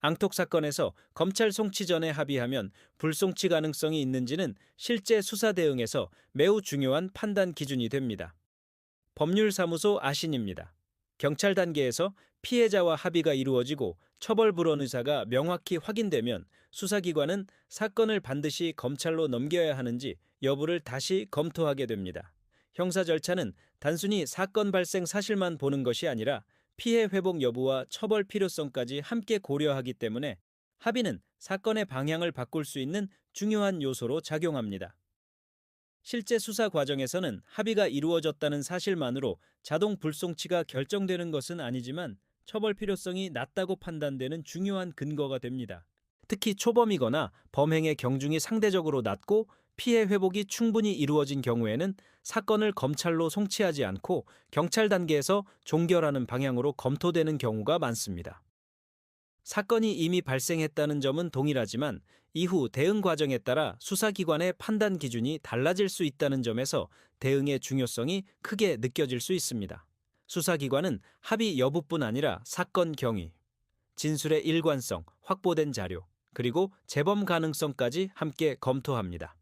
앙톡 사건에서 검찰 송치 전에 합의하면 불송치 가능성이 있는지는 실제 수사 대응에서 매우 중요한 판단 기준이 됩니다. 법률사무소 아신입니다. 경찰 단계에서 피해자와 합의가 이루어지고 처벌 불원 의사가 명확히 확인되면 수사기관은 사건을 반드시 검찰로 넘겨야 하는지 여부를 다시 검토하게 됩니다. 형사 절차는 단순히 사건 발생 사실만 보는 것이 아니라 피해 회복 여부와 처벌 필요성까지 함께 고려하기 때문에 합의는 사건의 방향을 바꿀 수 있는 중요한 요소로 작용합니다. 실제 수사 과정에서는 합의가 이루어졌다는 사실만으로 자동 불송치가 결정되는 것은 아니지만 처벌 필요성이 낮다고 판단되는 중요한 근거가 됩니다. 특히 초범이거나 범행의 경중이 상대적으로 낮고 피해 회복이 충분히 이루어진 경우에는 사건을 검찰로 송치하지 않고 경찰 단계에서 종결하는 방향으로 검토되는 경우가 많습니다. 사건이 이미 발생했다는 점은 동일하지만 이후 대응 과정에 따라 수사기관의 판단 기준이 달라질 수 있다는 점에서 대응의 중요성이 크게 느껴질 수 있습니다. 수사기관은 합의 여부뿐 아니라 사건 경위, 진술의 일관성, 확보된 자료, 그리고 재범 가능성까지 함께 검토합니다.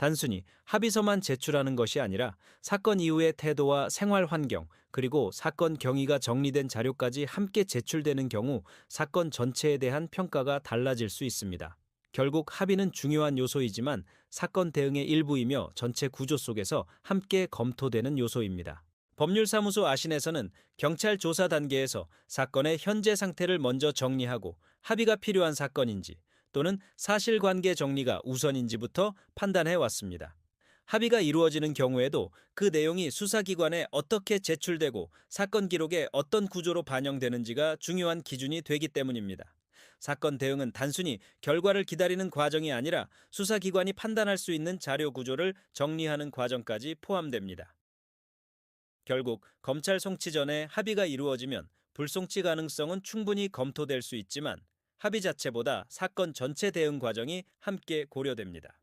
단순히 합의서만 제출하는 것이 아니라 사건 이후의 태도와 생활 환경, 그리고 사건 경위가 정리된 자료까지 함께 제출되는 경우 사건 전체에 대한 평가가 달라질 수 있습니다. 결국 합의는 중요한 요소이지만 사건 대응의 일부이며 전체 구조 속에서 함께 검토되는 요소입니다. 법률사무소 아신에서는 경찰 조사 단계에서 사건의 현재 상태를 먼저 정리하고 합의가 필요한 사건인지 또는 사실관계 정리가 우선인지부터 판단해 왔습니다. 합의가 이루어지는 경우에도 그 내용이 수사기관에 어떻게 제출되고 사건 기록에 어떤 구조로 반영되는지가 중요한 기준이 되기 때문입니다. 사건 대응은 단순히 결과를 기다리는 과정이 아니라 수사기관이 판단할 수 있는 자료 구조를 정리하는 과정까지 포함됩니다. 결국 검찰 송치 전에 합의가 이루어지면 불송치 가능성은 충분히 검토될 수 있지만 합의 자체보다 사건 전체 대응 과정이 함께 고려됩니다.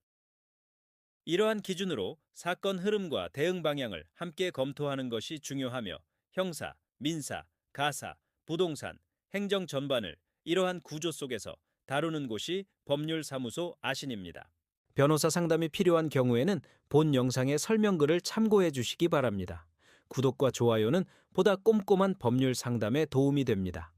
이러한 기준으로 사건 흐름과 대응 방향을 함께 검토하는 것이 중요하며 형사, 민사, 가사, 부동산, 행정 전반을 이러한 구조 속에서 다루는 곳이 법률사무소 아신입니다. 변호사 상담이 필요한 경우에는 본 영상의 설명글을 참고해 주시기 바랍니다. 구독과 좋아요는 보다 꼼꼼한 법률 상담에 도움이 됩니다.